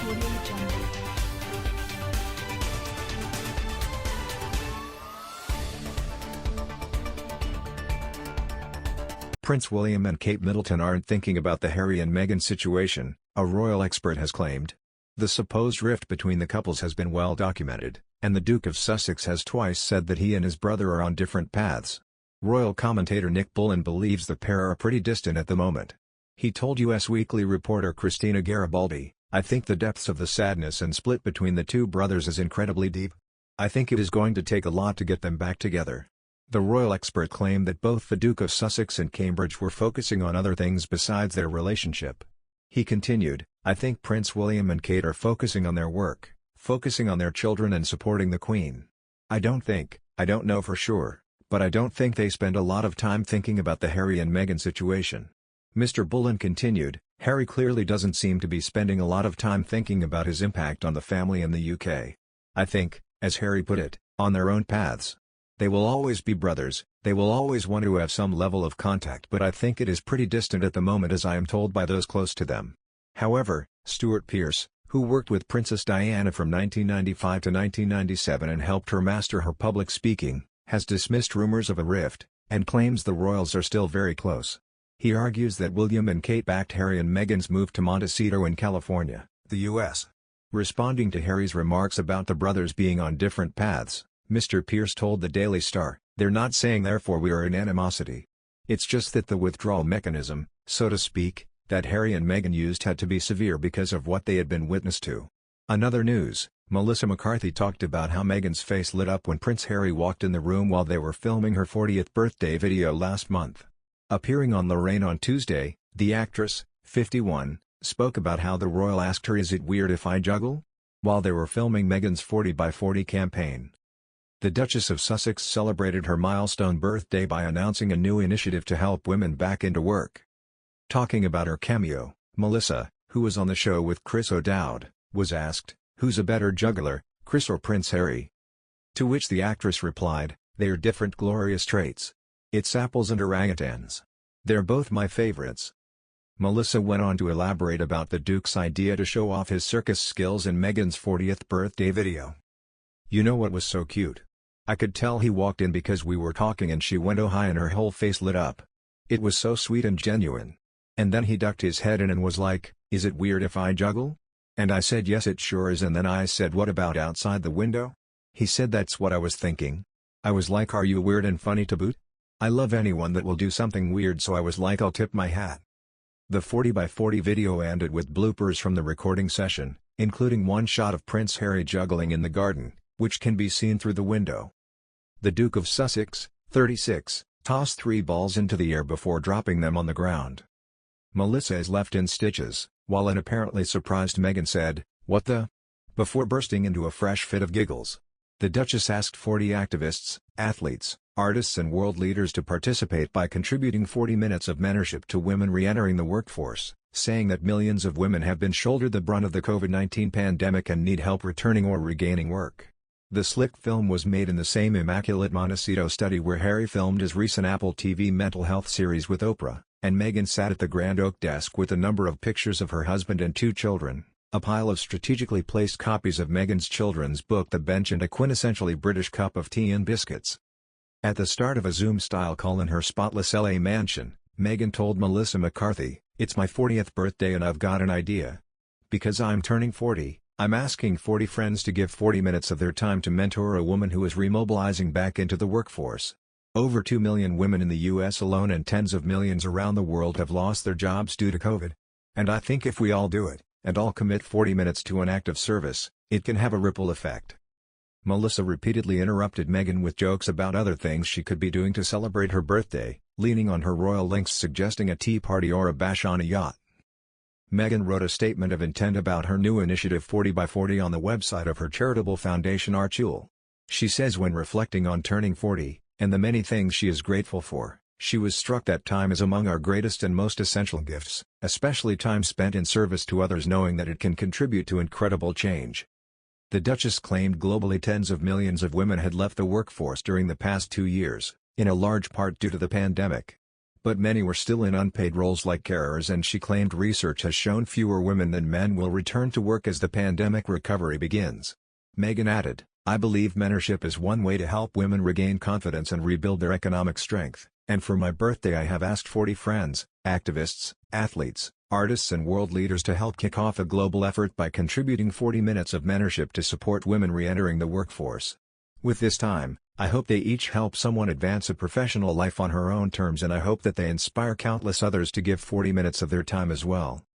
Audio Jungle. Prince William and Kate Middleton aren't thinking about the Harry and Meghan situation, a royal expert has claimed. The supposed rift between the couples has been well documented, and the Duke of Sussex has twice said that he and his brother are on different paths. Royal commentator Nick Bullen believes the pair are pretty distant at the moment. He told US Weekly reporter Christina Garibaldi, "I think the depths of the sadness and split between the two brothers is incredibly deep. I think it is going to take a lot to get them back together." The royal expert claimed that both the Duke of Sussex and Cambridge were focusing on other things besides their relationship. He continued, "I think Prince William and Kate are focusing on their work, focusing on their children and supporting the Queen. I don't know for sure, but I don't think they spend a lot of time thinking about the Harry and Meghan situation." Mr. Bullen continued, "Harry clearly doesn't seem to be spending a lot of time thinking about his impact on the family in the UK. I think, as Harry put it, on their own paths. They will always be brothers, they will always want to have some level of contact, but I think it is pretty distant at the moment, as I am told by those close to them." However, Stuart Pearce, who worked with Princess Diana from 1995 to 1997 and helped her master her public speaking, has dismissed rumors of a rift, and claims the royals are still very close. He argues that William and Kate backed Harry and Meghan's move to Montecito in California, the U.S. Responding to Harry's remarks about the brothers being on different paths, Mr. Pearce told the Daily Star, "They're not saying therefore we are in animosity. It's just that the withdrawal mechanism, so to speak, that Harry and Meghan used had to be severe because of what they had been witness to." Another news, Melissa McCarthy talked about how Meghan's face lit up when Prince Harry walked in the room while they were filming her 40th birthday video last month. Appearing on Lorraine on Tuesday, the actress, 51, spoke about how the royal asked her, "Is it weird if I juggle?" while they were filming Meghan's 40 by 40 campaign. The Duchess of Sussex celebrated her milestone birthday by announcing a new initiative to help women back into work. Talking about her cameo, Melissa, who was on the show with Chris O'Dowd, was asked, "Who's a better juggler, Chris or Prince Harry?" To which the actress replied, "They are different glorious traits. It's apples and orangutans. They're both my favorites." Melissa went on to elaborate about the Duke's idea to show off his circus skills in Meghan's 40th birthday video. "You know what was so cute? I could tell he walked in because we were talking and she went oh hi and her whole face lit up. It was so sweet and genuine. And then he ducked his head in and was like, 'Is it weird if I juggle?' And I said yes it sure is, and then I said what about outside the window? He said that's what I was thinking. I was like, are you weird and funny to boot? I love anyone that will do something weird, so I was like, I'll tip my hat." The 40 by 40 video ended with bloopers from the recording session, including one shot of Prince Harry juggling in the garden, which can be seen through the window. The Duke of Sussex, 36, tossed 3 balls into the air before dropping them on the ground. Melissa is left in stitches, while an apparently surprised Meghan said, "What the?" before bursting into a fresh fit of giggles. The Duchess asked 40 activists, athletes, artists and world leaders to participate by contributing 40 minutes of mentorship to women re-entering the workforce, saying that millions of women have been shouldered the brunt of the COVID-19 pandemic and need help returning or regaining work. The slick film was made in the same immaculate Montecito study where Harry filmed his recent Apple TV mental health series with Oprah, and Meghan sat at the Grand Oak desk with a number of pictures of her husband and 2 children, a pile of strategically placed copies of Meghan's children's book The Bench, and a quintessentially British cup of tea and biscuits. At the start of a Zoom-style call in her spotless LA mansion, Meghan told Melissa McCarthy, "It's my 40th birthday and I've got an idea. Because I'm turning 40, I'm asking 40 friends to give 40 minutes of their time to mentor a woman who is remobilizing back into the workforce. Over 2 million women in the US alone and tens of millions around the world have lost their jobs due to COVID. And I think if we all do it, and all commit 40 minutes to an act of service, it can have a ripple effect." Melissa repeatedly interrupted Meghan with jokes about other things she could be doing to celebrate her birthday, leaning on her royal links, suggesting a tea party or a bash on a yacht. Meghan wrote a statement of intent about her new initiative 40 by 40 on the website of her charitable foundation Archie. She says when reflecting on turning 40, and the many things she is grateful for, she was struck that time is among our greatest and most essential gifts, especially time spent in service to others, knowing that it can contribute to incredible change. The Duchess claimed globally tens of millions of women had left the workforce during the past 2 years, in a large part due to the pandemic. But many were still in unpaid roles like carers, and she claimed research has shown fewer women than men will return to work as the pandemic recovery begins. Meghan added, "I believe mentorship is one way to help women regain confidence and rebuild their economic strength, and for my birthday I have asked 40 friends, activists, athletes, artists and world leaders to help kick off a global effort by contributing 40 minutes of mentorship to support women re-entering the workforce. With this time, I hope they each help someone advance a professional life on her own terms, and I hope that they inspire countless others to give 40 minutes of their time as well."